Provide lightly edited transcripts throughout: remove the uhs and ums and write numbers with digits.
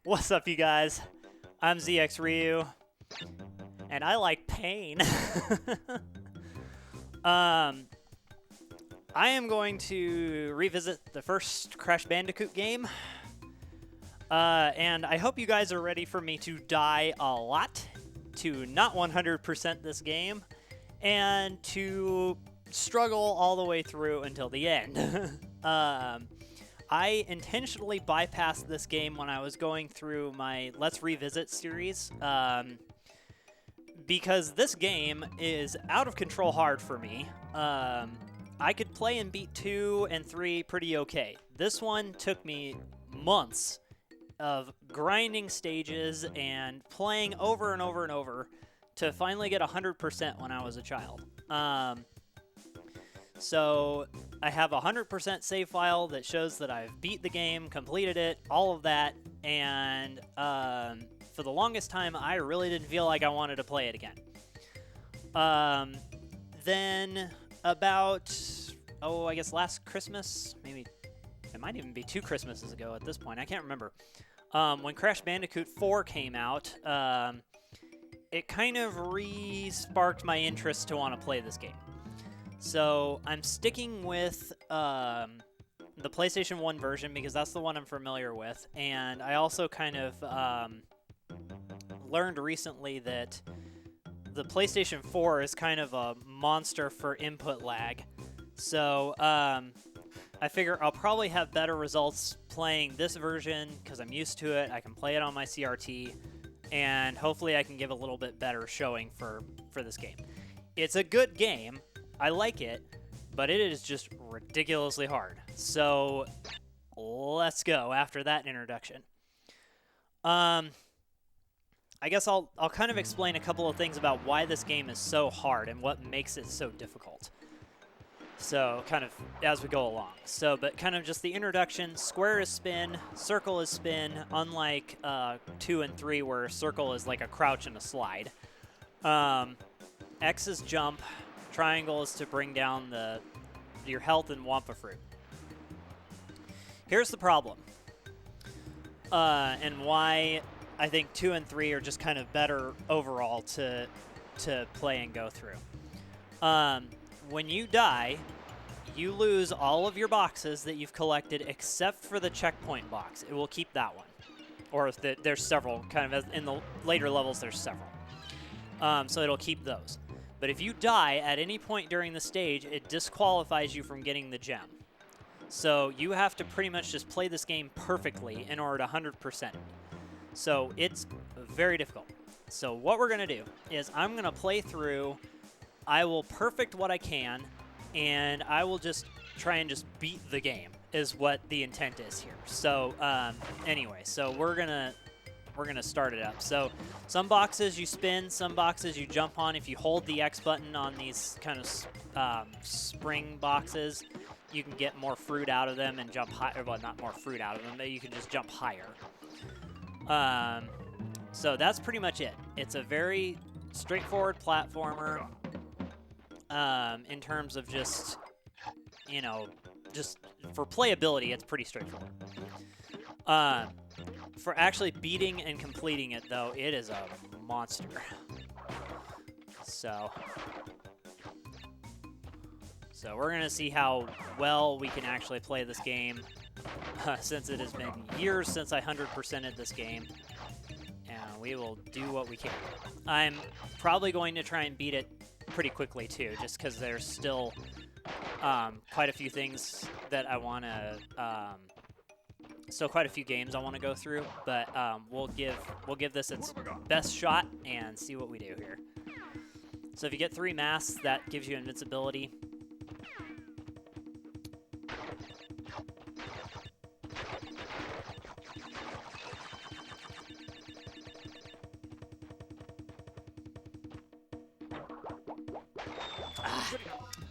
What's up, you guys? I'm ZXRyuu, and I like pain. I am going to revisit the first Crash Bandicoot game, and I hope you guys are ready for me to die a lot, to not 100% this game, and to struggle all the way through until the end. I intentionally bypassed this game when I was going through my Let's Revisit series, because this game is out of control hard for me. I could play and beat 2 and 3 pretty okay. This one took me months of grinding stages and playing over and over and over to finally get 100% when I was a child. So I have a 100% save file that shows that I've beat the game, completed it, all of that, and for the longest time, I really didn't feel like I wanted to play it again. Then about, I guess last Christmas, maybe it might even be 2 Christmases ago at this point, I can't remember. When Crash Bandicoot 4 came out, it kind of re-sparked my interest to want to play this game. So I'm sticking with the PlayStation 1 version because that's the one I'm familiar with, and I also kind of learned recently that the PlayStation 4 is kind of a monster for input lag. So I figure I'll probably have better results playing this version because I'm used to it. I can play it on my CRT, and hopefully I can give a little bit better showing for this game. It's a good game. I like it, but it is just ridiculously hard. So let's go after that introduction. I guess I'll kind of explain a couple of things about why this game is so hard and what makes it so difficult. So kind of as we go along. But kind of just the introduction, square is spin, circle is spin, unlike 2 and 3 where circle is like a crouch and a slide. X is jump. Triangle is to bring down your health and Wampa Fruit. Here's the problem, and why I think 2 and 3 are just kind of better overall to play and go through. When you die, you lose all of your boxes that you've collected except for the checkpoint box. It will keep that one. Or there's several, kind of in the later levels there's several. So it'll keep those. But if you die at any point during the stage, it disqualifies you from getting the gem. So you have to pretty much just play this game perfectly in order to 100%. So it's very difficult. So what we're going to do is I'm going to play through, I will perfect what I can, and I will just try and just beat the game is what the intent is here. So anyway, so we're going to start it up. So some boxes you spin, some boxes you jump on. If you hold the X button on these kind of spring boxes, you can get more fruit out of them and jump higher. Well, not more fruit out of them, but you can just jump higher. So that's pretty much it. It's a very straightforward platformer in terms of just, just for playability, it's pretty straightforward. For actually beating and completing it, though, it is a monster. So we're going to see how well we can actually play this game, since it has been years since I 100%ed this game, and we will do what we can. I'm probably going to try and beat it pretty quickly, too, just because there's still quite a few things that I want to... Still quite a few games I want to go through, but we'll give this its best shot and see what we do here. So if you get 3 masks, that gives you invincibility.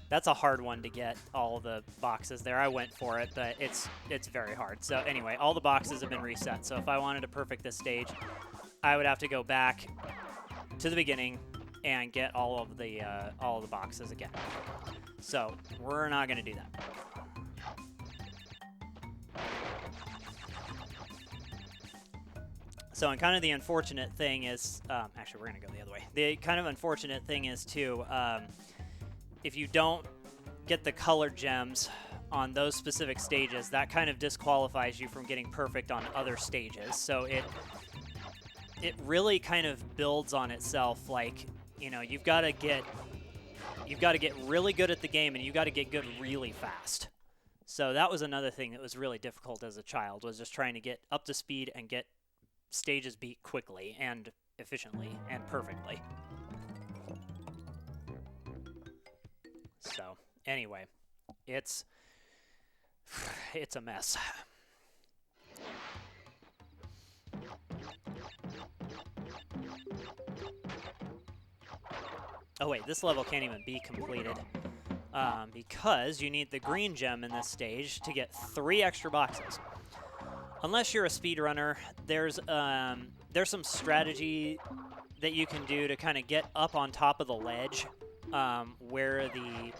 That's a hard one to get, all the boxes there. I went for it, but it's very hard. So anyway, all the boxes have been reset. So if I wanted to perfect this stage, I would have to go back to the beginning and get all of the boxes again. So we're not going to do that. So, and kind of the unfortunate thing is, actually, we're going to go the other way. The kind of unfortunate thing is, too, if you don't get the colored gems on those specific stages, that kind of disqualifies you from getting perfect on other stages. So it really kind of builds on itself. Like, you know, you've got to get really good at the game, and you've got to get good really fast. So that was another thing that was really difficult as a child, was just trying to get up to speed and get stages beat quickly and efficiently and perfectly. So anyway, it's a mess. Oh wait, this level can't even be completed because you need the green gem in this stage to get 3 extra boxes. Unless you're a speedrunner, there's some strategy that you can do to kind of get up on top of the ledge where the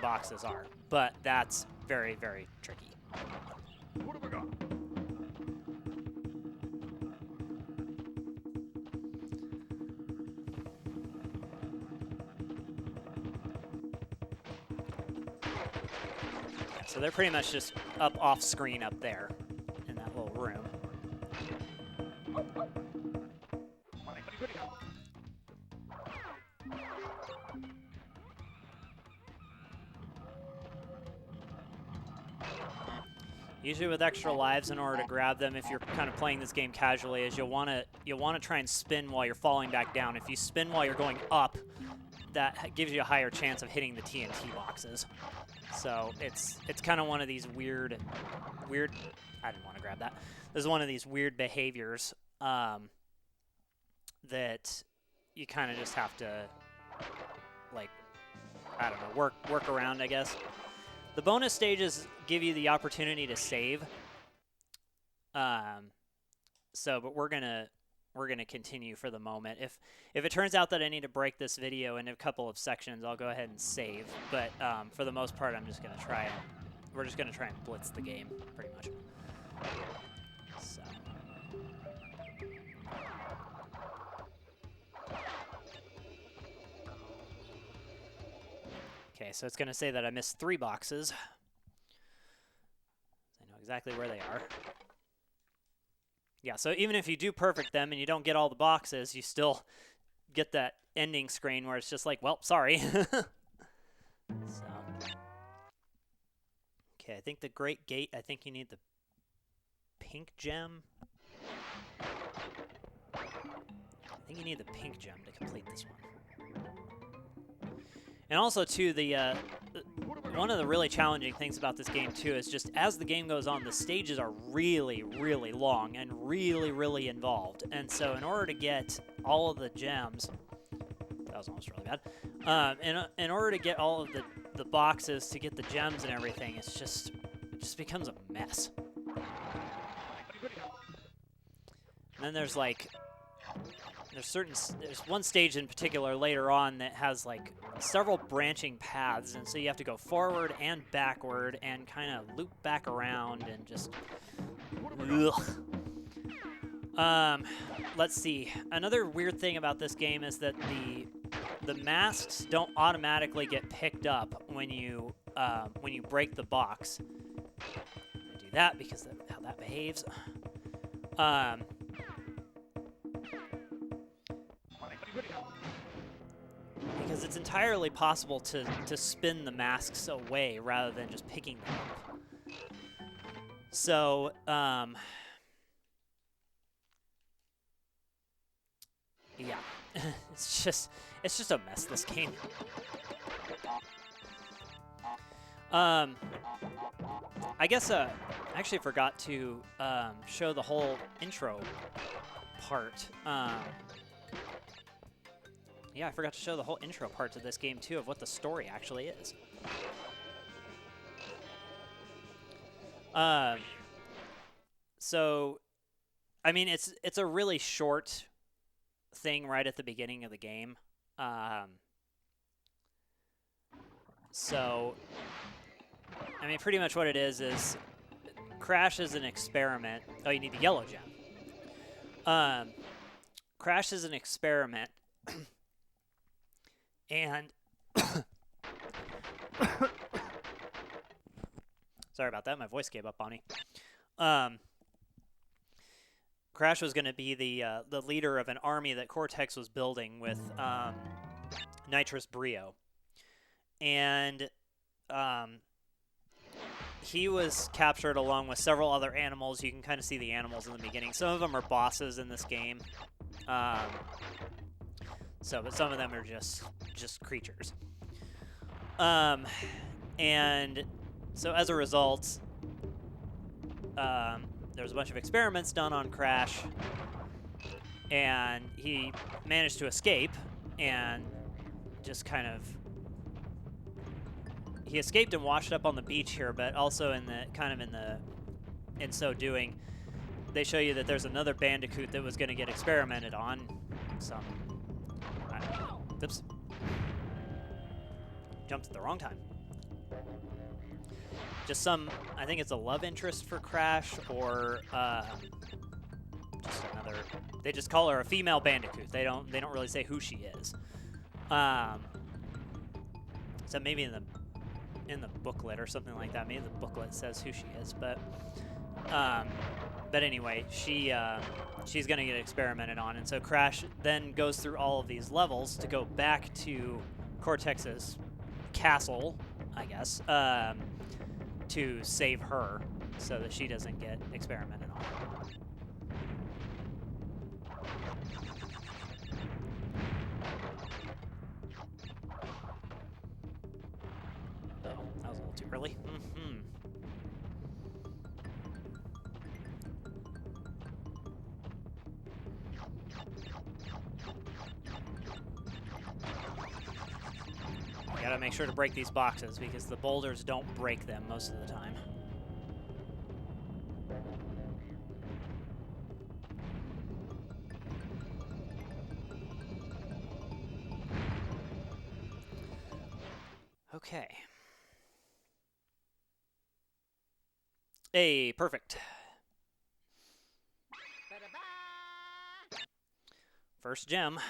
boxes are, but that's very, very tricky. What have we got? So they're pretty much just up off screen up there in that little room. Usually with extra lives, in order to grab them, if you're kind of playing this game casually, is you'll want to try and spin while you're falling back down. If you spin while you're going up, that gives you a higher chance of hitting the TNT boxes. So it's kind of one of these weird. I didn't want to grab that. This is one of these weird behaviors that you kind of just have to, like, I don't know, work around, I guess. The bonus stages give you the opportunity to save. But we're gonna continue for the moment. If it turns out that I need to break this video into a couple of sections, I'll go ahead and save. But for the most part, we're just gonna try and blitz the game, pretty much. So. Okay, so it's gonna say that I missed 3 boxes. I know exactly where they are. Yeah, so even if you do perfect them and you don't get all the boxes, you still get that ending screen where it's just like, well, sorry. So. Okay, I think the Great Gate, I think you need the pink gem. I think you need the pink gem to complete this one. And also, too, one of the really challenging things about this game, too, is just as the game goes on, the stages are really, really long and really, really involved. And so in order to get all of the gems, that was almost really bad, in order to get all of the boxes to get the gems and everything, it just becomes a mess. And then there's like... There's one stage in particular later on that has like several branching paths, and so you have to go forward and backward and kind of loop back around and just let's see. Another weird thing about this game is that the masks don't automatically get picked up when you break the box. I do that because that's how that behaves. Because it's entirely possible to spin the masks away rather than just picking them up. So, yeah, it's just a mess, this game. I guess I actually forgot to show the whole intro part. Yeah, I forgot to show the whole intro part to this game, too, of what the story actually is. So, I mean, it's a really short thing right at the beginning of the game. So, I mean, pretty much what it is Crash is an experiment. Oh, you need the yellow gem. Crash is an experiment, and sorry about that. My voice gave up on me. Crash was going to be the leader of an army that Cortex was building with Nitrous Brio, and he was captured along with several other animals. You can kind of see the animals in the beginning. Some of them are bosses in this game, but some of them are just creatures. And so as a result, there's a bunch of experiments done on Crash, and he managed to escape and just kind of... He escaped and washed up on the beach here, but also in so doing, they show you that there's another Bandicoot that was going to get experimented on. I don't know. Oops. Jumped at the wrong time. Just I think it's a love interest for Crash, or just another. They just call her a female Bandicoot. They don't really say who she is. So maybe in the booklet or something like that. Maybe the booklet says who she is, but anyway, she's gonna get experimented on, and so Crash then goes through all of these levels to go back to Cortex's castle, I guess, to save her so that she doesn't get experimented on. That was a little too early. Gotta make sure to break these boxes because the boulders don't break them most of the time. Okay. Hey, perfect. First gem.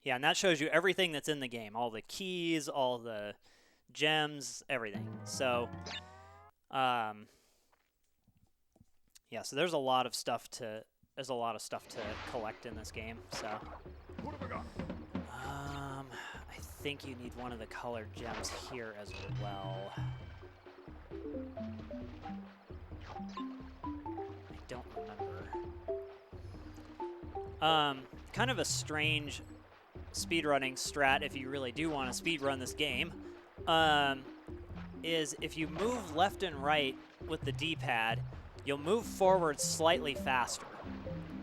Yeah, and that shows you everything that's in the game. All the keys, all the gems, everything. So, yeah, so there's a lot of stuff to collect in this game. So, What have I got? I think you need one of the colored gems here as well. I don't remember. Kind of a strange speedrunning strat, if you really do want to speedrun this game, is if you move left and right with the D-pad, you'll move forward slightly faster.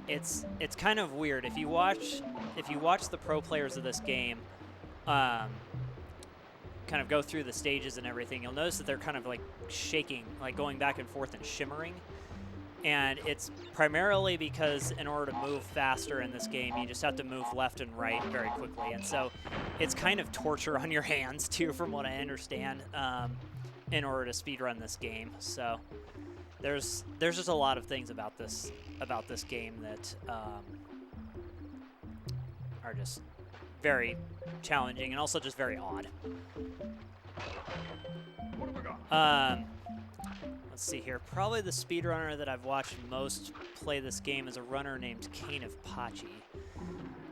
It's kind of weird. If you watch the pro players of this game, kind of go through the stages and everything, you'll notice that they're kind of like shaking, like going back and forth and shimmering. And it's primarily because in order to move faster in this game, you just have to move left and right very quickly. And so it's kind of torture on your hands, too, from what I understand, in order to speedrun this game. So there's just a lot of things about this game that are just very challenging and also just very odd. What have I got? Let's see here. Probably the speedrunner that I've watched most play this game is a runner named Kane of Pachi.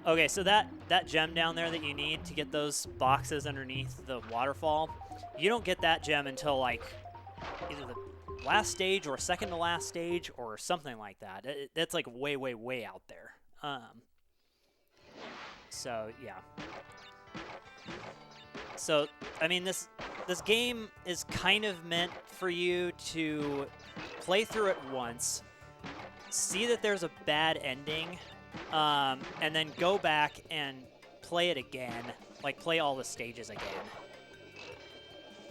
Okay, so that gem down there that you need to get those boxes underneath the waterfall, you don't get that gem until like either the last stage or second to last stage or something like that. That's like way, way, way out there. So yeah. So I mean, this game is kind of meant for you to play through it once, see that there's a bad ending, and then go back and play it again, like play all the stages again.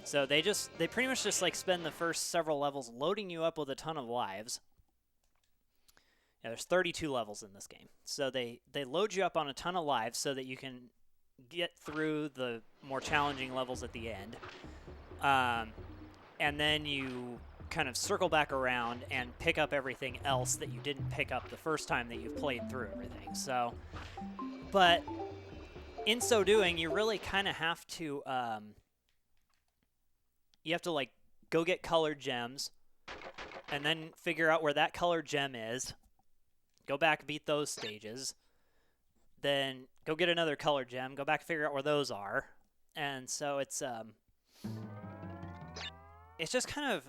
So they pretty much just like spend the first several levels loading you up with a ton of lives. Yeah, there's 32 levels in this game. So they load you up on a ton of lives so that you can get through the more challenging levels at the end. And then you kind of circle back around and pick up everything else that you didn't pick up the first time that you've played through everything. So, but in so doing, you really kind of have to, like go get colored gems and then figure out where that colored gem is, go back, beat those stages, then go get another colored gem, go back, figure out where those are. And so it's just kind of,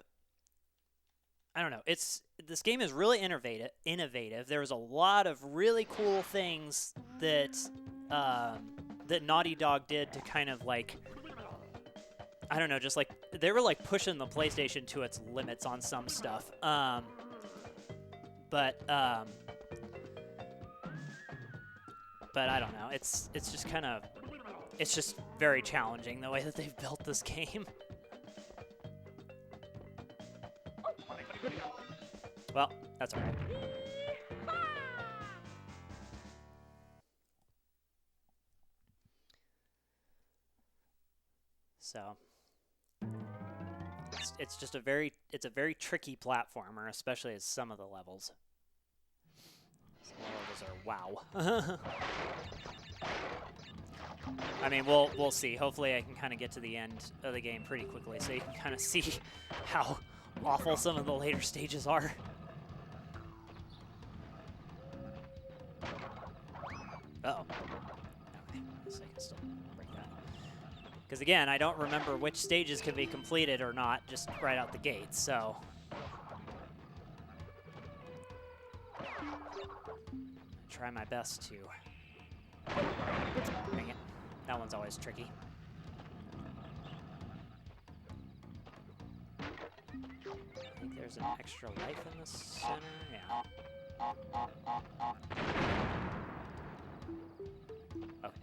I don't know. This game is really innovative. There's a lot of really cool things that that Naughty Dog did to kind of like, I don't know, just like they were like pushing the PlayStation to its limits on some stuff. But I don't know. It's just kind of, it's just very challenging the way that they've built this game. Well, that's all right. So it's just a very tricky platformer, especially as some of the levels. Some levels are wow. I mean, we'll see. Hopefully, I can kind of get to the end of the game pretty quickly, so you can kind of see how awful some of the later stages are. Uh-oh. Okay, I guess I can still break that. Because again, I don't remember which stages can be completed or not just right out the gate, so. Try my best to. Dang it. That one's always tricky. I think there's an extra life in the center. Yeah. Okay.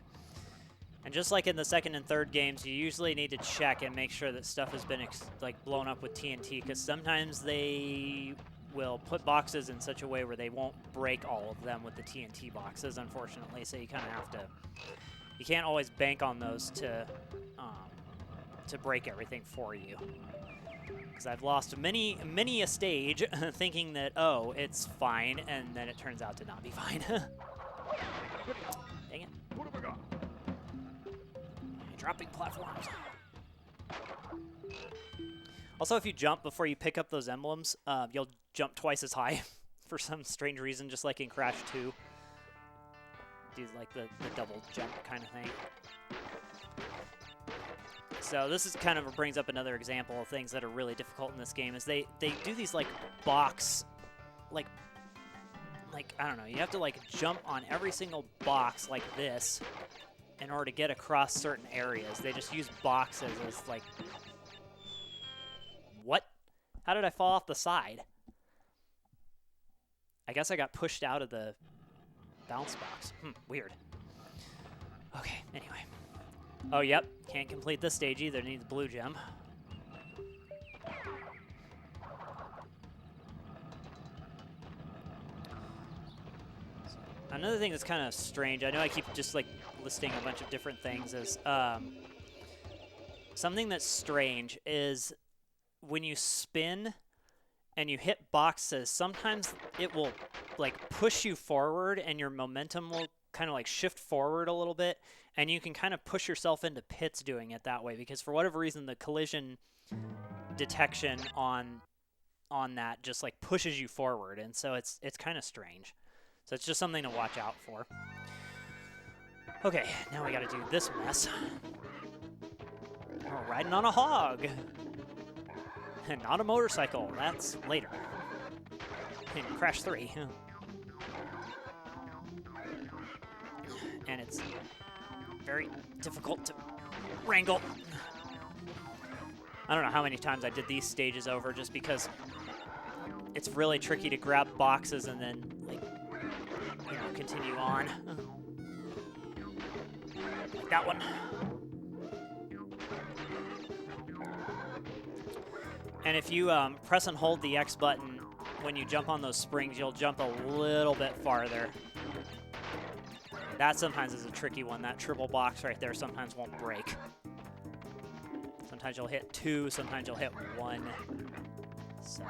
And just like in the second and third games, you usually need to check and make sure that stuff has been like blown up with TNT, because sometimes they will put boxes in such a way where they won't break all of them with the TNT boxes, unfortunately. So you kind of have to, you can't always bank on those to break everything for you. Because I've lost many a stage thinking that, oh, it's fine, and then it turns out to not be fine. Dang it. What have I got? Dropping platforms. Also, if you jump before you pick up those emblems, you'll jump twice as high for some strange reason, just like in Crash 2. Do like the double jump kind of thing. So this is kind of brings up another example of things that are really difficult in this game. Is they do these like box, like I don't know. You have to like jump on every single box like this in order to get across certain areas. They just use boxes as like. What? How did I fall off the side? I guess I got pushed out of the bounce box. Weird. Okay, anyway. Oh, yep. Can't complete this stage either. Need the blue gem. Another thing that's kind of strange, I know I keep just like listing a bunch of different things, is something that's strange is when you spin and you hit boxes, sometimes it will like push you forward and your momentum will kind of like shift forward a little bit, and you can kind of push yourself into pits doing it that way, because for whatever reason the collision detection on that just like pushes you forward, and so it's kind of strange. So it's just something to watch out for. Okay, now we got to do this mess. We're riding on a hog. And not a motorcycle. That's later. In Crash 3. And it's very difficult to wrangle. I don't know how many times I did these stages over just because it's really tricky to grab boxes and then, like, you know, continue on. Like that one. And if you press and hold the X button when you jump on those springs, you'll jump a little bit farther. That sometimes is a tricky one. That triple box right there sometimes won't break. Sometimes you'll hit 2, sometimes you'll hit 1. So.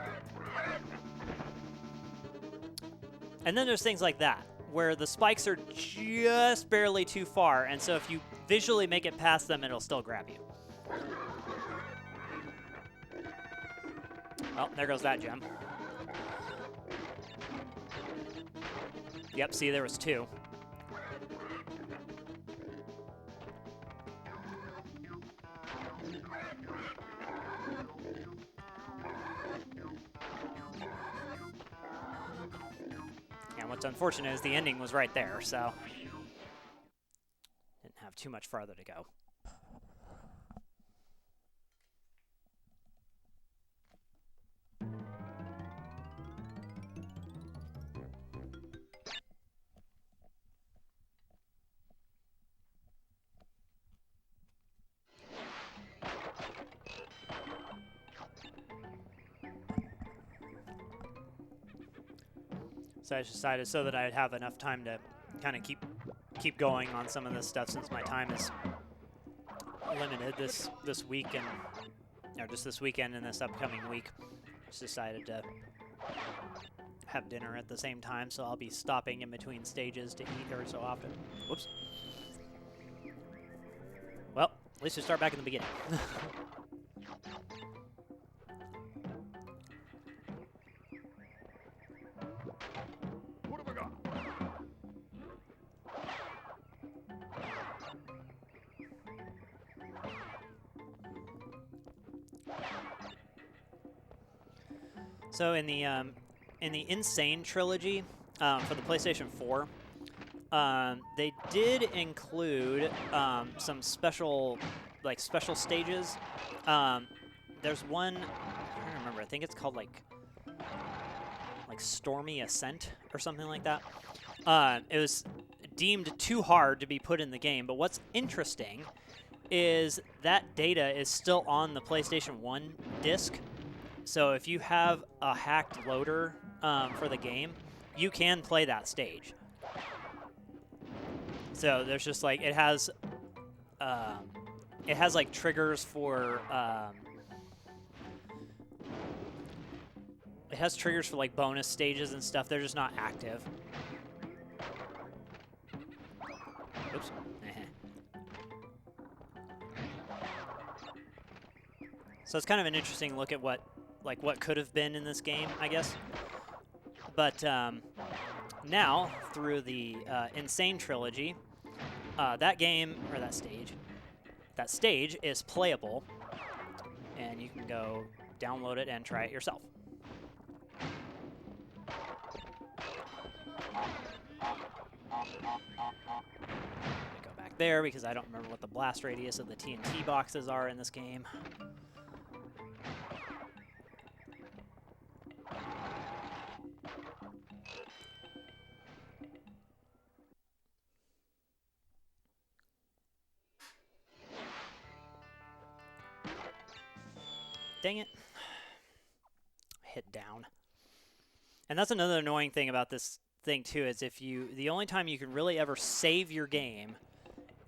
And then there's things like that, where the spikes are just barely too far, and so if you visually make it past them, it'll still grab you. Well, there goes that gem. Yep, see, there was 2. And what's unfortunate is the ending was right there, so didn't have too much farther to go. So I decided so that I'd have enough time to kind of keep going on some of this stuff, since my time is limited this week, and or just this weekend and this upcoming week. Just decided to have dinner at the same time, so I'll be stopping in between stages to eat every so often. Whoops. Well, at least we start back in the beginning. What have I got? So in the Insane trilogy for the PlayStation 4, they did include some special stages. There's one, I don't remember. I think it's called like Stormy Ascent or something like that. It was deemed too hard to be put in the game, but what's interesting is that data is still on the PlayStation 1 disc. So if you have a hacked loader for the game, you can play that stage. So there's just like it has like triggers for it has triggers for like bonus stages and stuff. They're just not active. Oops. So it's kind of an interesting look at what could have been in this game, I guess. But now, through the Insane trilogy, that stage is playable, and you can go download it and try it yourself. Go back there because I don't remember what the blast radius of the TNT boxes are in this game. Dang it. Hit down. And that's another annoying thing about this thing too, is the only time you can really ever save your game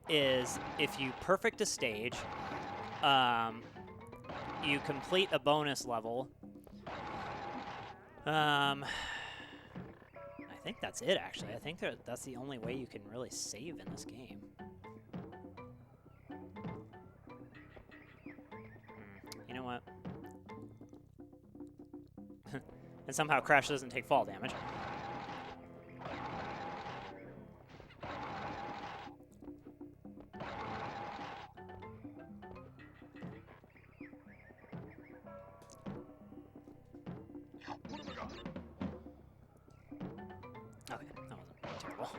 is if you perfect a stage, you complete a bonus level. I think that's it, actually. I think that's the only way you can really save in this game. You know what? And somehow Crash doesn't take fall damage. Okay, that wasn't terrible.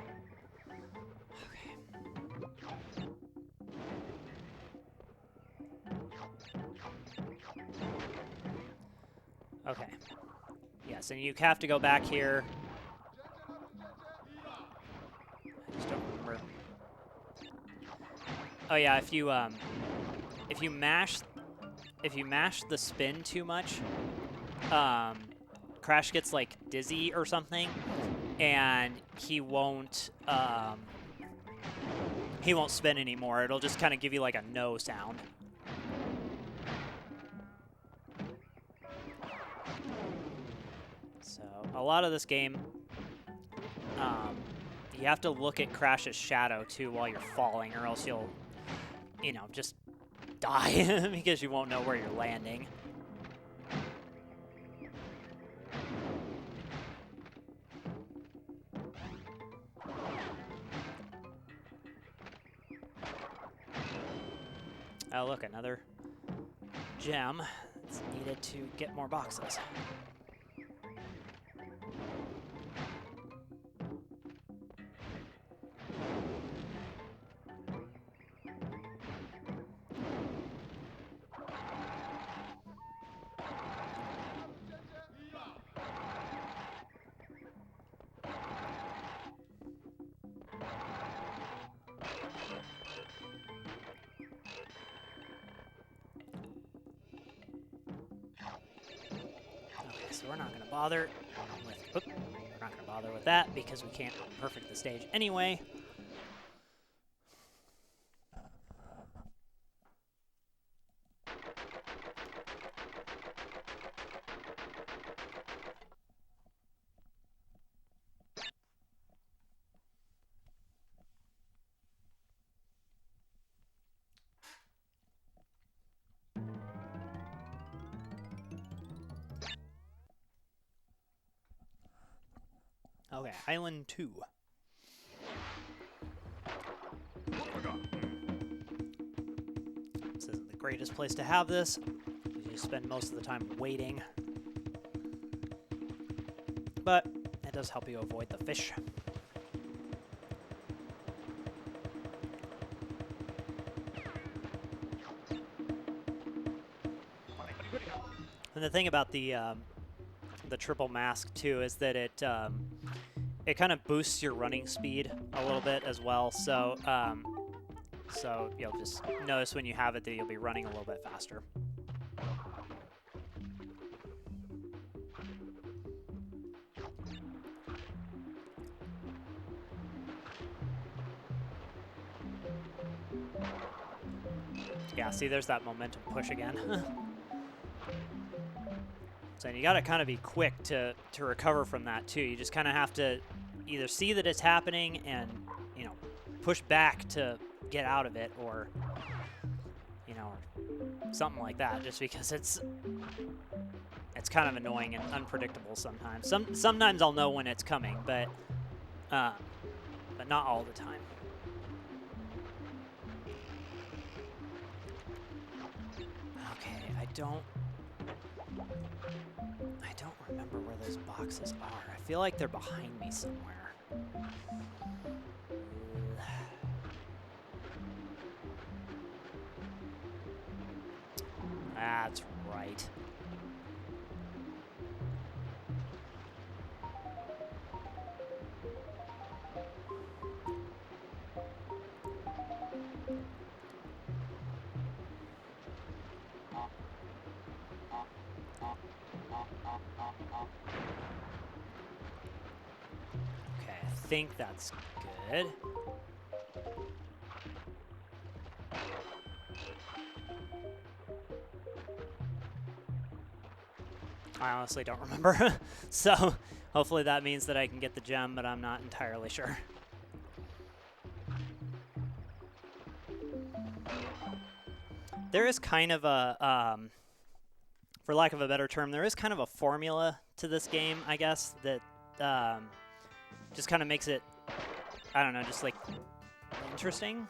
Okay. Okay. Yes, and you have to go back here. I just don't remember. Oh yeah, if you mash the spin too much, Crash gets like dizzy or something, and he won't he won't spin anymore. It'll just kind of give you like a no sound. So a lot of this game, you have to look at Crash's shadow too while you're falling, or else you'll, you know, just die because you won't know where you're landing. Oh, look, another gem. It's needed to get more boxes. So we're not going to bother with, we're not going to bother with that because we can't perfect the stage anyway. Okay, Island 2. This isn't the greatest place to have this. You spend most of the time waiting. But it does help you avoid the fish. And the thing about the triple mask too is that it kind of boosts your running speed a little bit as well. So so you'll just notice when you have it that you'll be running a little bit faster. Yeah, see, there's that momentum push again. So you got to kind of be quick to recover from that too. You just kind of have to either see that it's happening and, you know, push back to get out of it, or, you know, or something like that. Just because it's kind of annoying and unpredictable sometimes. Sometimes I'll know when it's coming, but not all the time. Okay, I don't remember where those boxes are. I feel like they're behind me somewhere. That's right. I think that's good. I honestly don't remember. So hopefully that means that I can get the gem, but I'm not entirely sure. There is kind of a, for lack of a better term, there is kind of a formula to this game, I guess, that just kind of makes it, I don't know, just like interesting.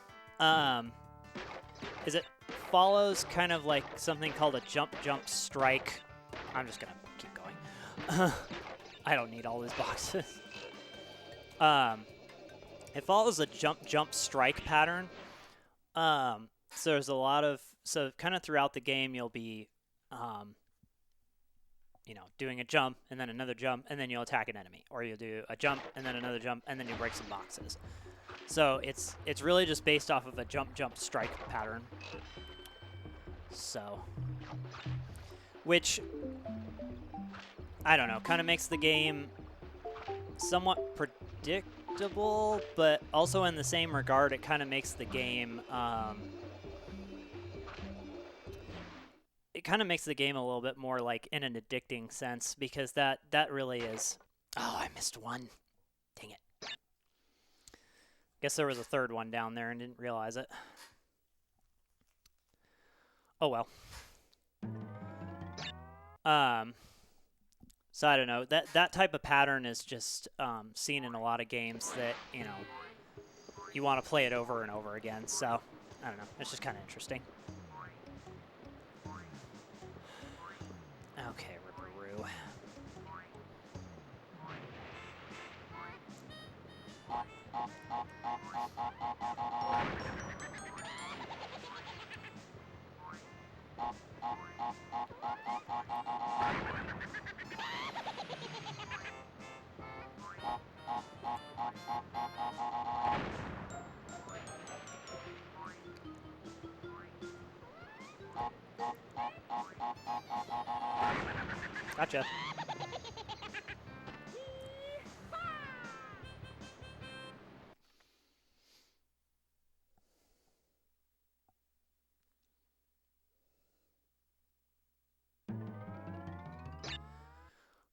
Is it follows kind of like something called a jump, strike. I'm just gonna keep going. I don't need all these boxes. It follows a jump, strike pattern. So there's a lot of, so kind of throughout the game you'll be, you know, doing a jump and then another jump and then you'll attack an enemy, or you'll do a jump and then another jump and then you break some boxes. So it's really just based off of a jump, strike pattern. So, which, I don't know, kind of makes the game somewhat predictable, but also in the same regard, it kind of makes the game. It kind of makes the game a little bit more like in an addicting sense, because that really is. Oh, I missed one. Dang it. Guess there was a third one down there and didn't realize it. Oh well. So I don't know. That type of pattern is just seen in a lot of games that, you know, you want to play it over and over again. So I don't know. It's just kind of interesting. Okay, Ripperoo. Gotcha.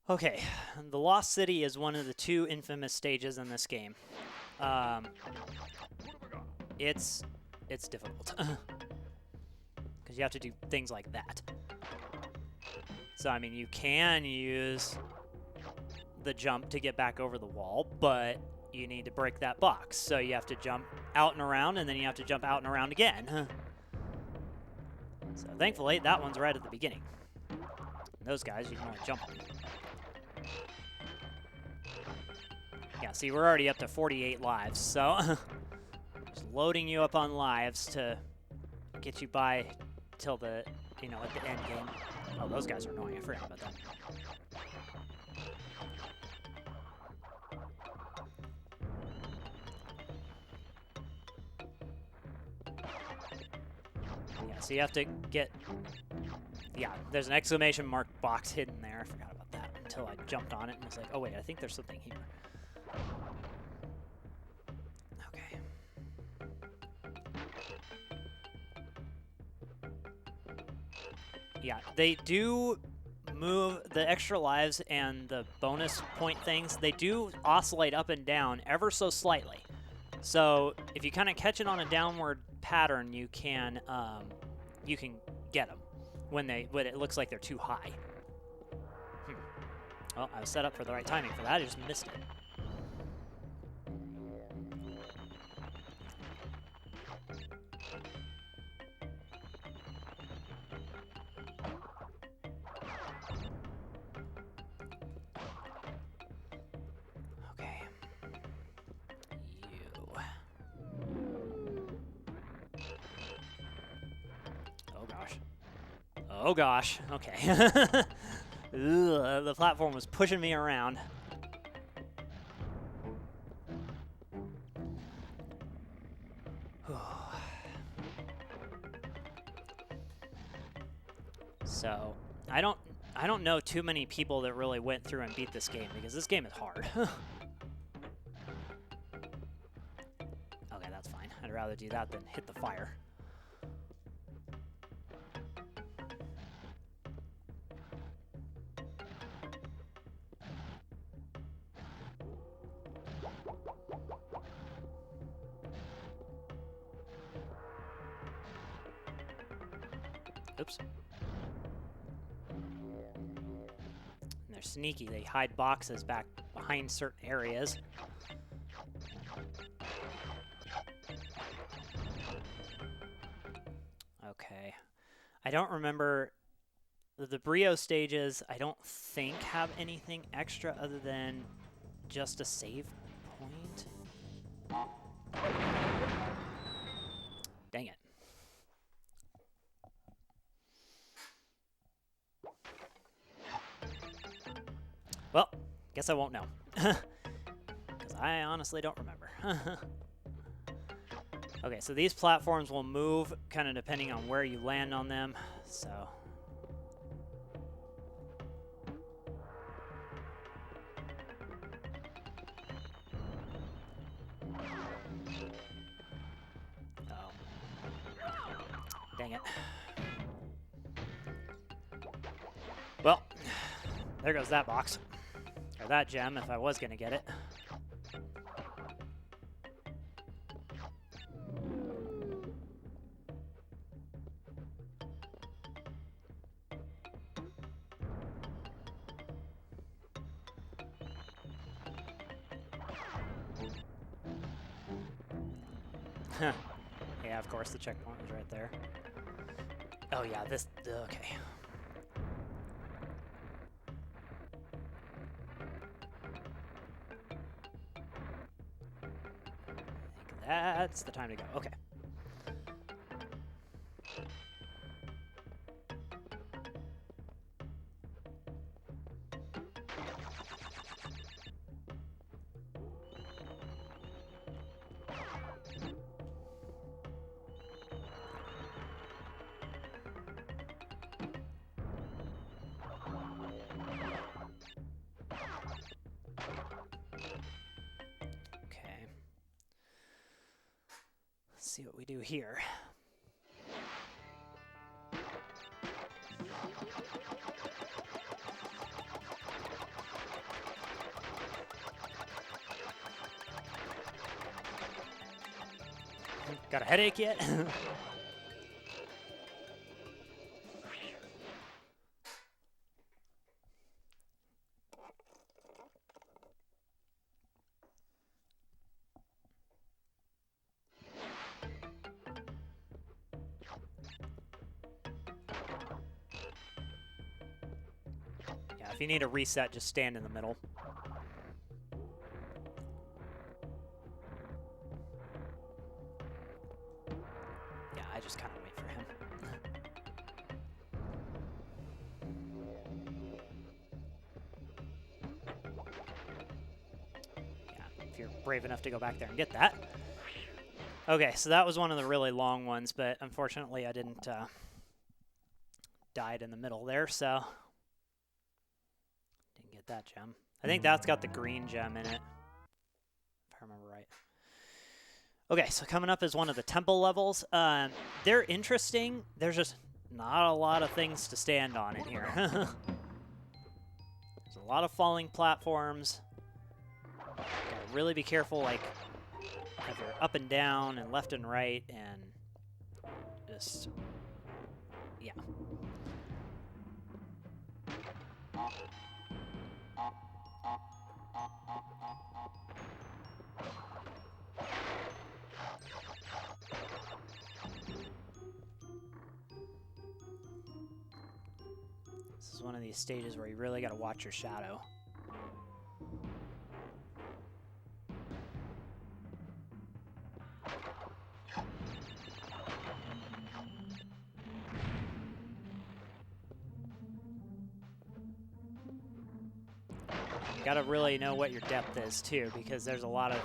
Okay, the Lost City is one of the two infamous stages in this game. It's difficult because you have to do things like that. So I mean, you can use the jump to get back over the wall, but you need to break that box. So you have to jump out and around, and then you have to jump out and around again. So thankfully, that one's right at the beginning. Those guys, you can only jump on. Yeah, see, we're already up to 48 lives, so just loading you up on lives to get you by till the, you know, at the end game. Oh, those guys are annoying. I forgot about that. Yeah, so you have to get... Yeah, there's an exclamation mark box hidden there. I forgot about that until I jumped on it and was like, oh, wait, I think there's something here. Okay. Yeah, they do move the extra lives and the bonus point things. They do oscillate up and down ever so slightly. So if you kind of catch it on a downward pattern, you can get them when it looks like they're too high. Well, I was set up for the right timing for that. I just missed it. Okay. Oh gosh. Oh gosh. Okay. Ugh, the platform was pushing me around. So, I don't know too many people that really went through and beat this game, because this game is hard. Okay, that's fine. I'd rather do that than hit the fire. Oops. And they're sneaky. They hide boxes back behind certain areas. Okay. I don't remember... The Brio stages, I don't think, have anything extra other than just a save point. Dang it. Well, guess I won't know. Because I honestly don't remember. Okay, so these platforms will move kind of depending on where you land on them. So... Dang it. Well, there goes that box. Or that gem, if I was going to get it. Yeah, of course, the checkpoint was right there. Oh, yeah, this... Okay. I think that's the time to go. Okay. Let's see what we do here. Got a headache yet? Yeah, if you need a reset, just stand in the middle. Yeah, I just kind of wait for him. Yeah, if you're brave enough to go back there and get that. Okay, so that was one of the really long ones, but unfortunately I didn't died in the middle there, so didn't get that gem. I think that's got the green gem in it, if I remember right. Okay, so coming up is one of the temple levels. They're interesting. There's just not a lot of things to stand on in here. There's a lot of falling platforms. Gotta really be careful, like, if you're up and down and left and right, and just, yeah. This is one of these stages where you really got to watch your shadow. You got to really know what your depth is too, because there's a lot of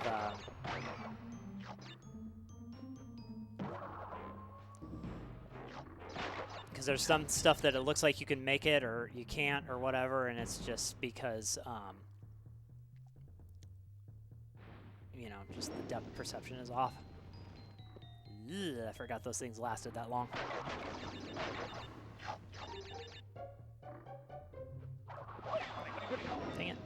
because there's some stuff that it looks like you can make it or you can't or whatever, and it's just because you know, just the depth perception is off. Ugh, I forgot those things lasted that long. Dang it.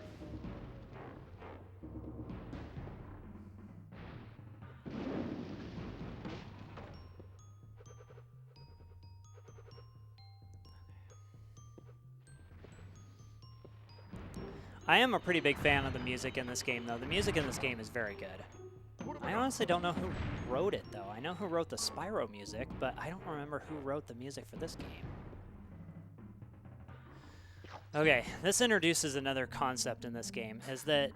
I am a pretty big fan of the music in this game, though. The music in this game is very good. I honestly don't know who wrote it, though. I know who wrote the Spyro music, but I don't remember who wrote the music for this game. Okay, this introduces another concept in this game, is that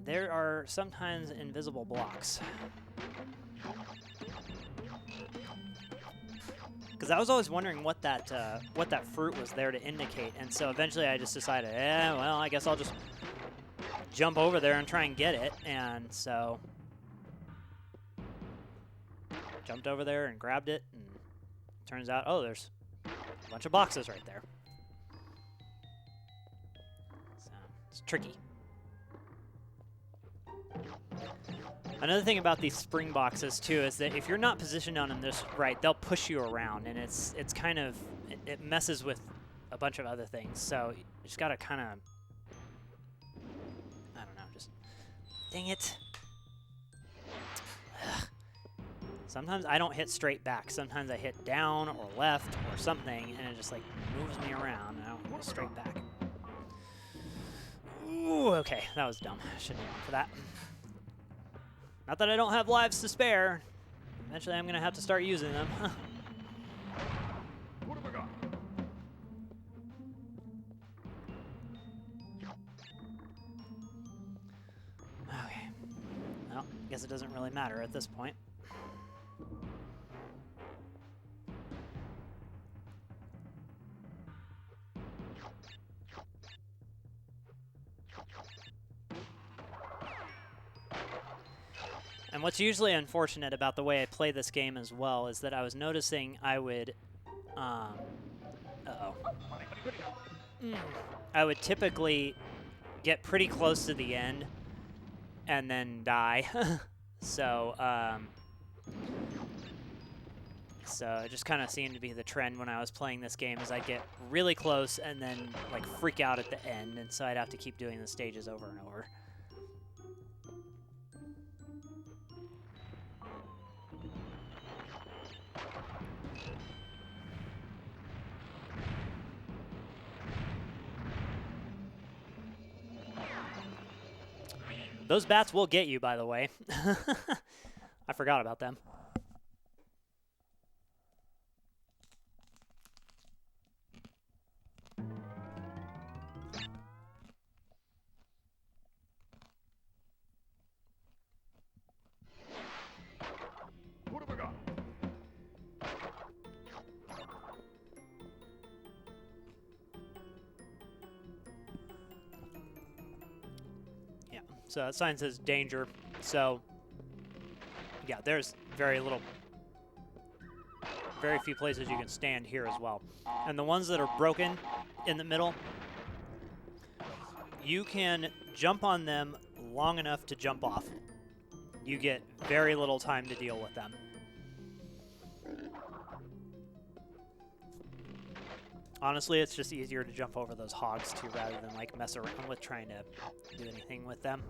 there are sometimes invisible blocks. Because I was always wondering what that fruit was there to indicate, and so eventually I just decided, well, I guess I'll just jump over there and try and get it, and so jumped over there and grabbed it, and turns out, oh, there's a bunch of boxes right there. So it's tricky. Another thing about these spring boxes too is that if you're not positioned on them this right, they'll push you around, and it's kind of it messes with a bunch of other things. So you just gotta kind of, I don't know, just dang it. Ugh. Sometimes I don't hit straight back. Sometimes I hit down or left or something, and it just like moves me around, and I don't go straight back. Ooh, okay, that was dumb. Shouldn't have gone for that. Not that I don't have lives to spare. Eventually I'm going to have to start using them. What have I got? Okay. Well, I guess it doesn't really matter at this point. And what's usually unfortunate about the way I play this game as well is that I was noticing I would, I would typically get pretty close to the end and then die. So it just kind of seemed to be the trend when I was playing this game, is I'd get really close and then like freak out at the end, and so I'd have to keep doing the stages over and over. Those bats will get you, by the way. I forgot about them. What have I got? So that sign says danger. So yeah, there's very few places you can stand here as well. And the ones that are broken in the middle, you can jump on them long enough to jump off. You get very little time to deal with them. Honestly, it's just easier to jump over those hogs too, rather than like mess around with trying to do anything with them.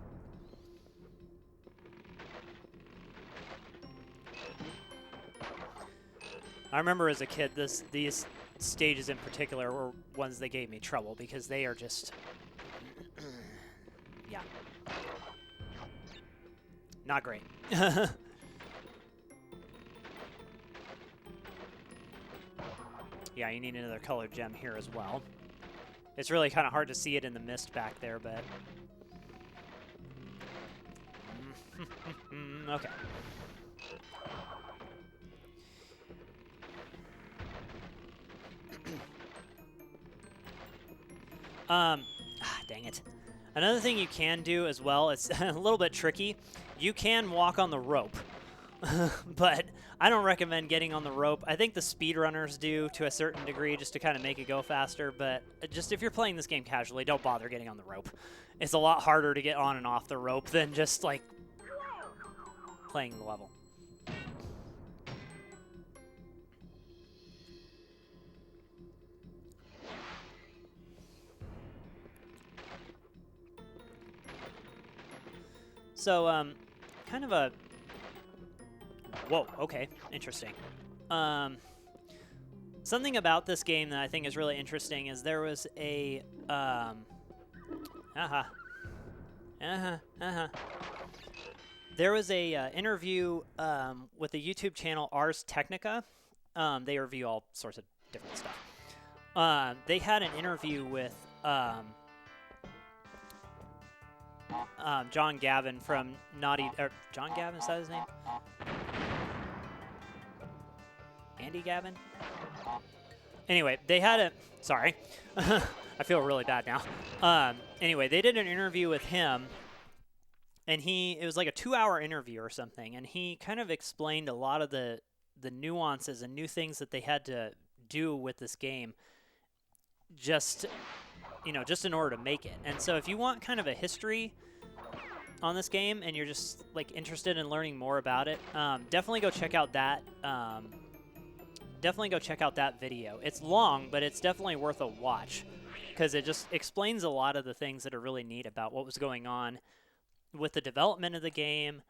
I remember as a kid, these stages in particular were ones that gave me trouble because they are just, yeah, not great. Yeah, you need another colored gem here as well. It's really kind of hard to see it in the mist back there, but okay. Dang it. Another thing you can do as well, it's a little bit tricky. You can walk on the rope, but I don't recommend getting on the rope. I think the speedrunners do to a certain degree just to kind of make it go faster, but just if you're playing this game casually, don't bother getting on the rope. It's a lot harder to get on and off the rope than just like playing the level. So, kind of a... Whoa, okay, interesting. Something about this game that I think is really interesting is there was a... There was a interview with the YouTube channel Ars Technica. They review all sorts of different stuff. They had an interview with... John Gavin from Naughty... John Gavin, is that his name? Andy Gavin? Anyway, they had a... Sorry. I feel really bad now. Anyway, they did an interview with him, and it was like a 2-hour interview or something, and he kind of explained a lot of the nuances and new things that they had to do with this game just in order to make it. And so if you want kind of a history on this game and you're just like interested in learning more about it, definitely go check out that. Definitely go check out that video. It's long, but it's definitely worth a watch because it just explains a lot of the things that are really neat about what was going on with the development of the game.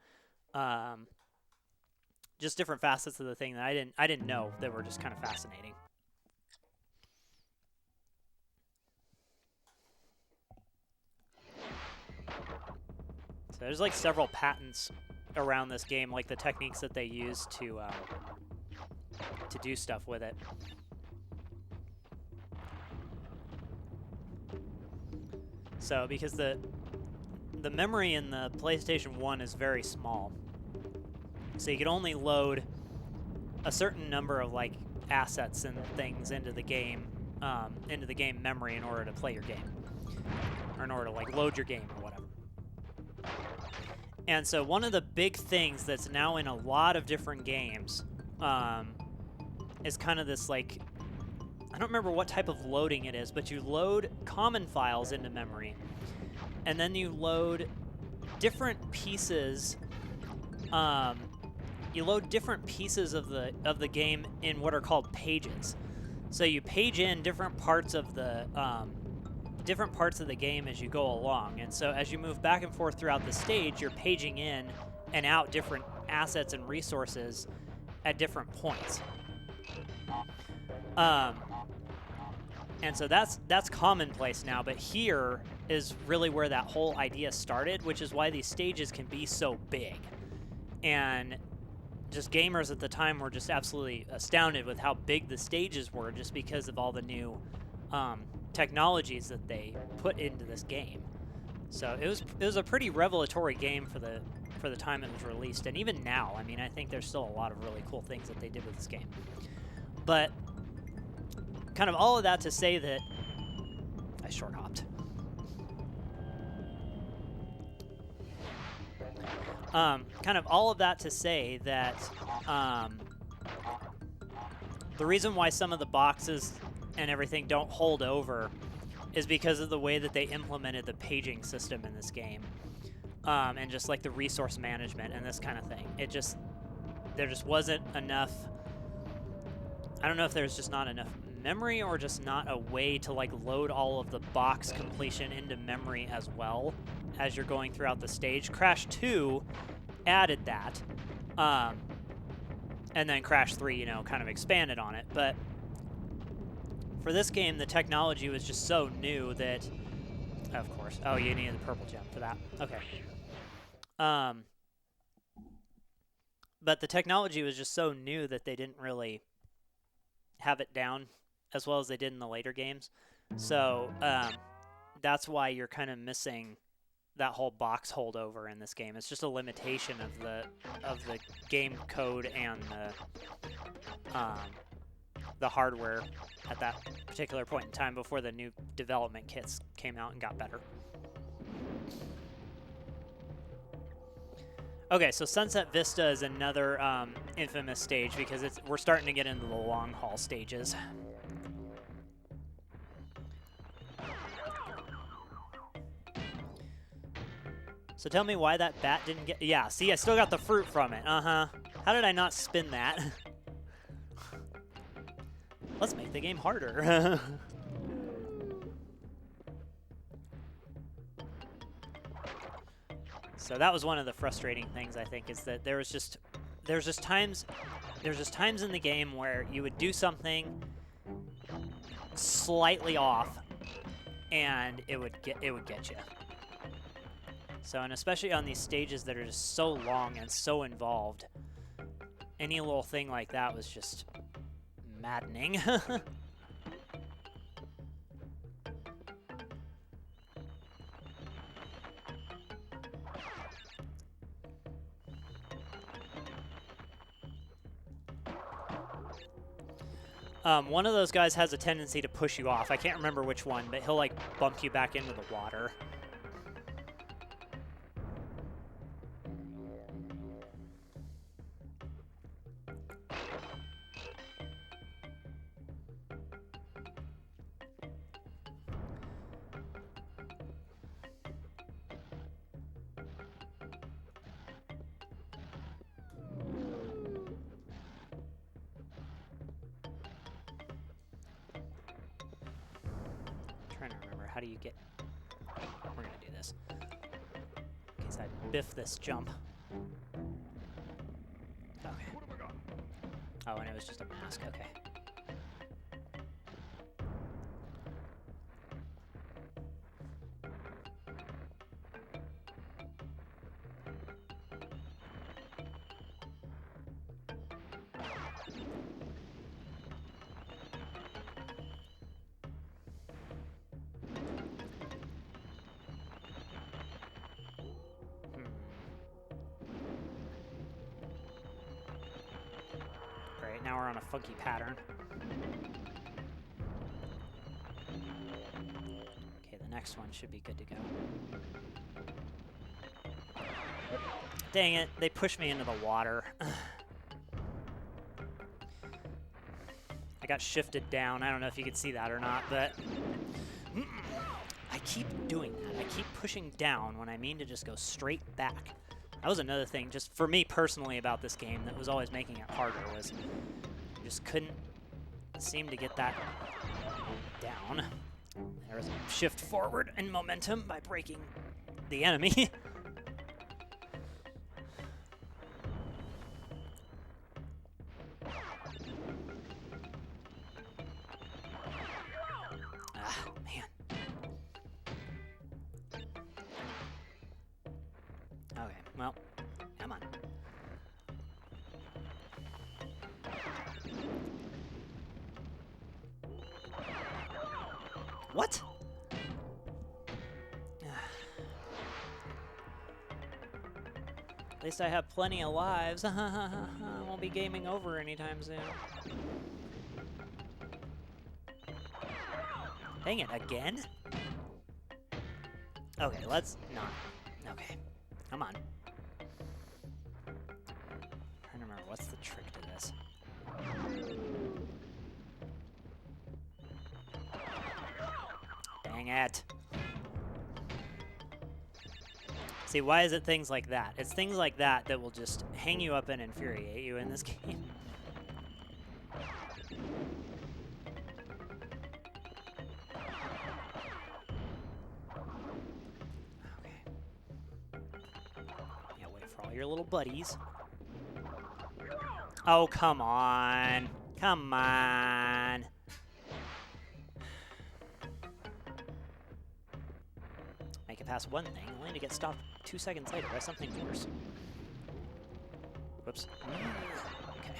Just different facets of the thing that I didn't know that were just kind of fascinating. So there's like several patents around this game, like the techniques that they use to do stuff with it. So because the memory in the PlayStation 1 is very small, so you can only load a certain number of like assets and things into the game memory in order to play your game, or in order to like load your game or whatever. And so one of the big things that's now in a lot of different games is kind of this like, I don't remember what type of loading it is, but you load common files into memory, and then you load different pieces. You load different pieces of the game in what are called pages. So you page in different parts of the game as you go along, and so as you move back and forth throughout the stage, you're paging in and out different assets and resources at different points. And so that's commonplace now, but here is really where that whole idea started, which is why these stages can be so big. And just gamers at the time were just absolutely astounded with how big the stages were, just because of all the new technologies that they put into this game. So it was a pretty revelatory game for the time it was released, and even now, I mean, I think there's still a lot of really cool things that they did with this game. But kind of all of that to say that I short hopped. Kind of all of that to say that the reason why some of the boxes and everything don't hold over is because of the way that they implemented the paging system in this game, and just like the resource management and this kind of thing. There just wasn't enough. I don't know if there's just not enough memory or just not a way to like load all of the box completion into memory as well as you're going throughout the stage. Crash 2 added that, and then Crash 3, you know, kind of expanded on it. But for this game, the technology was just so new that, of course, oh, you needed the purple gem for that. Okay. But the technology was just so new that they didn't really have it down as well as they did in the later games. So that's why you're kind of missing that whole box holdover in this game. It's just a limitation of the game code and the hardware at that particular point in time before the new development kits came out and got better. Okay, so Sunset Vista is another infamous stage because we're starting to get into the long haul stages. So tell me why that bat didn't get... Yeah, see, I still got the fruit from it. Uh-huh. How did I not spin that? Let's make the game harder. So that was one of the frustrating things, I think, is that there's just times in the game where you would do something slightly off and it would get you. So, and especially on these stages that are just so long and so involved, any little thing like that was just maddening. One of those guys has a tendency to push you off. I can't remember which one, but he'll like bump you back into the water. How do you get... We're gonna do this. In case I biff this jump. Okay. Oh, and it was just a mask. Okay. Great, now we're on a funky pattern. Okay, the next one should be good to go. Dang it, they pushed me into the water. I got shifted down. I don't know if you could see that or not, but I keep doing that. I keep pushing down when I mean to just go straight back. That was another thing, just for me personally, about this game that was always making it harder, was I just couldn't seem to get that down. There was a shift forward in momentum by breaking the enemy. Ah, man. Okay, well, come on. What? At least I have plenty of lives. I won't be gaming over anytime soon. Dang it, again? Okay, let's not. Okay, come on. I'm trying to remember, what's the trick to this? Dang it. See, why is it things like that? It's things like that that will just hang you up and infuriate you in this game. Okay. Yeah, wait for all your little buddies. Oh, come on. Come on. Make it past one thing, only to get stopped 2 seconds later by something worse. Whoops. Okay.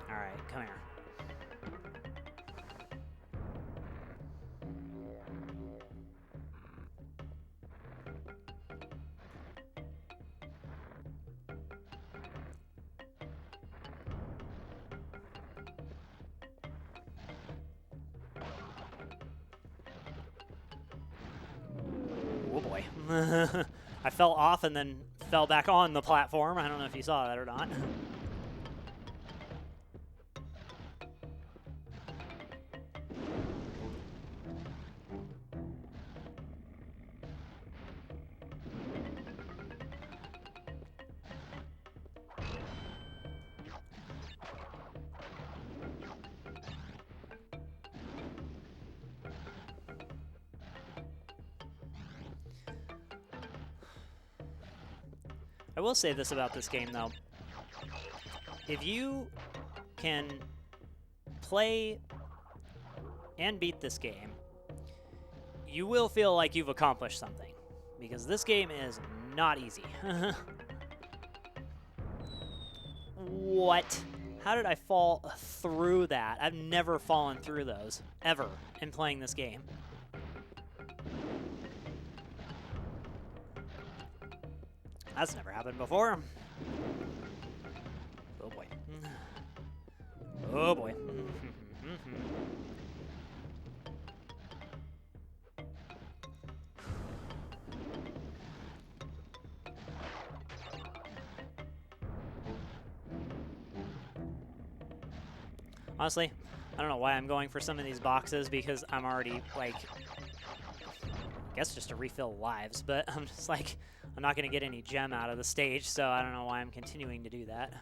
Alright, come here. Oh boy. I fell off and then fell back on the platform. I don't know if you saw that or not. I will say this about this game, though. If you can play and beat this game, you will feel like you've accomplished something. Because this game is not easy. What? How did I fall through that? I've never fallen through those, ever, in playing this game. That's never happened before. Oh boy. Oh boy. Honestly, I don't know why I'm going for some of these boxes, because I'm already, like, I guess just to refill lives, but I'm just like, I'm not going to get any gem out of the stage, so I don't know why I'm continuing to do that.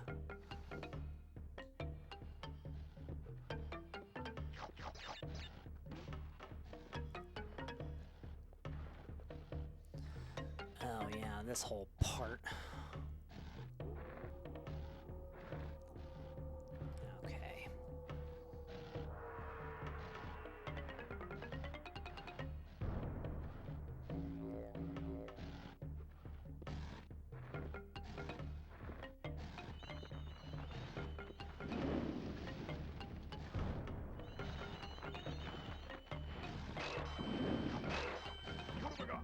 Oh yeah, this whole part. Okay. What have I got?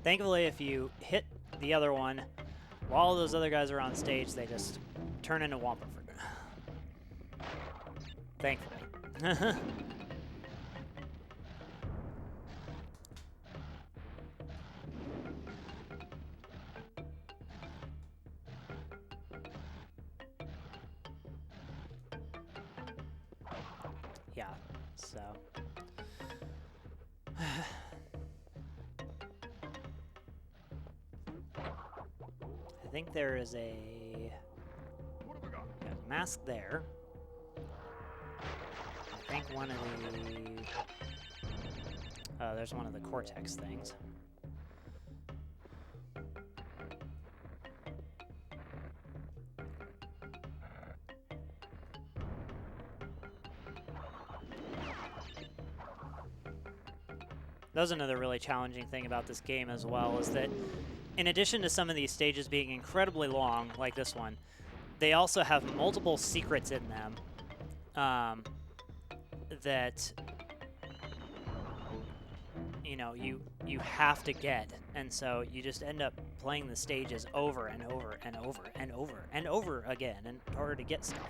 Thankfully, if you hit the other one while those other guys are on stage, they just turn into Wampa Fruit. Thankfully. Yeah, so. I think there is a What have I got? mask there. I think one of the... Oh, there's one of the Cortex things. That was another really challenging thing about this game as well, is that in addition to some of these stages being incredibly long, like this one, they also have multiple secrets in them that you know you have to get, and so you just end up playing the stages over and over and over and over and over again in order to get stuff.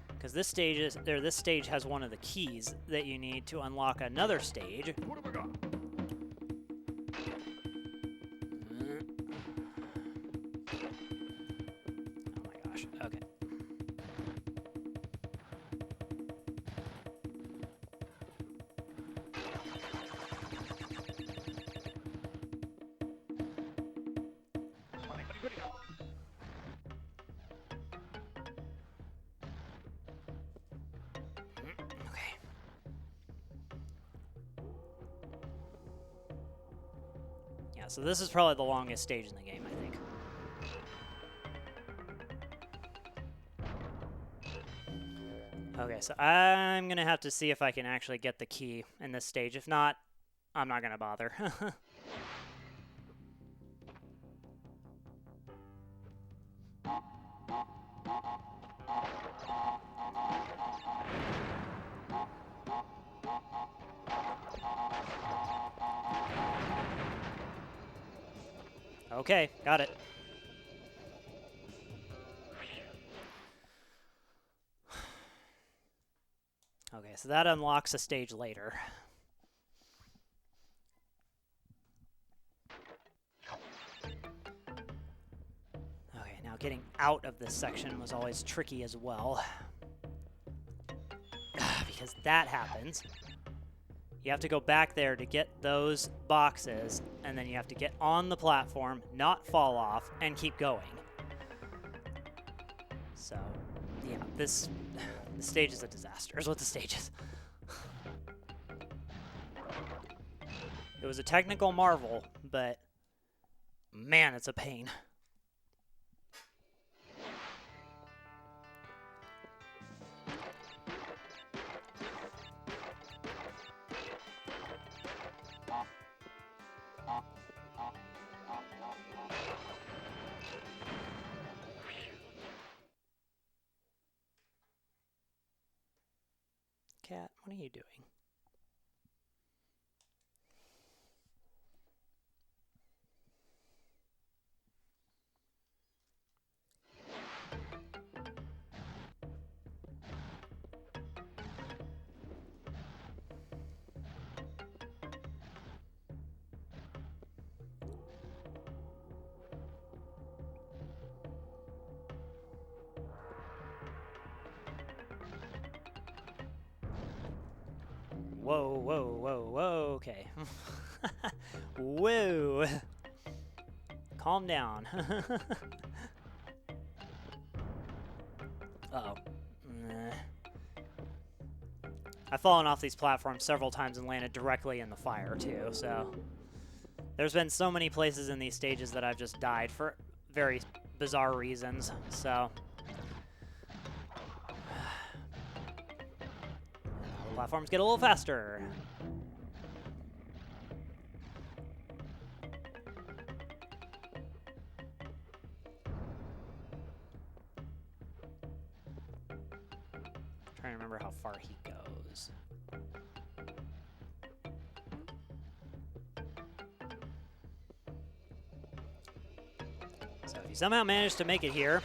Because this stage has one of the keys that you need to unlock another stage. What have I got? Oh my gosh. Okay. Buddy, buddy, buddy. Okay. Yeah, so this is probably the longest stage in the game, I think. Okay, so I'm gonna have to see if I can actually get the key in this stage. If not, I'm not gonna bother. Okay, got it. Okay, so that unlocks a stage later. Okay, now getting out of this section was always tricky as well. Because that happens. You have to go back there to get those boxes, and then you have to get on the platform, not fall off, and keep going. So, yeah, this stage is a disaster, is what the stage is. It was a technical marvel, but man, it's a pain. Cat, what are you doing? Whoa, whoa, whoa, whoa, okay. Whoa. Calm down. Uh-oh. I've fallen off these platforms several times and landed directly in the fire, too, so... There's been so many places in these stages that I've just died for very bizarre reasons, so... The platforms get a little faster. Trying to remember how far he goes. So if you somehow manage to make it here,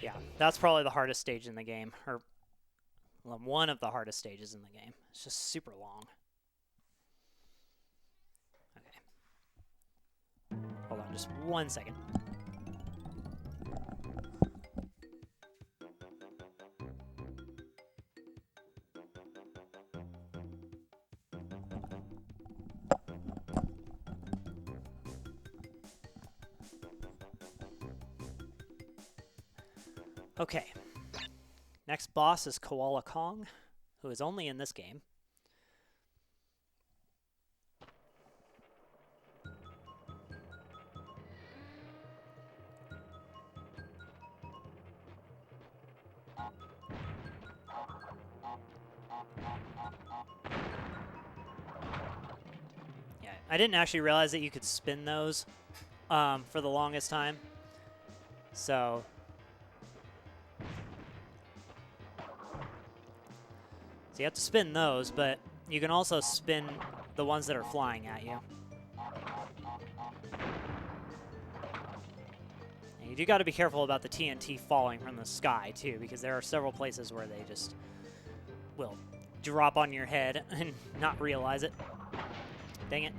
yeah, that's probably the hardest stage in the game, or well, one of the hardest stages in the game. It's just super long. Okay. Hold on just 1 second. Okay. Next boss is Koala Kong, who is only in this game. Yeah, I didn't actually realize that you could spin those for the longest time. So you have to spin those, but you can also spin the ones that are flying at you. And you do got to be careful about the TNT falling from the sky, too, because there are several places where they just will drop on your head and not realize it. Dang it.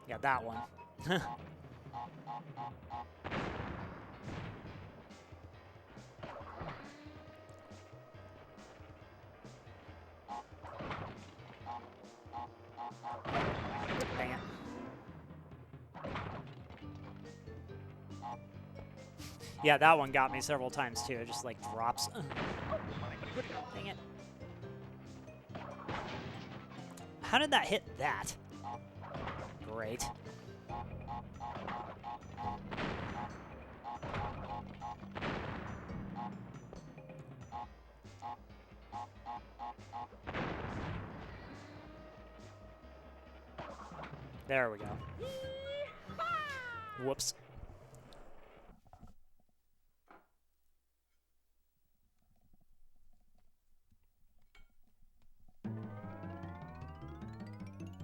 Yeah, that one. Dang it. Yeah, that one got me several times too. It just like drops. Dang it. How did that hit that? Great. There we go. Whoops.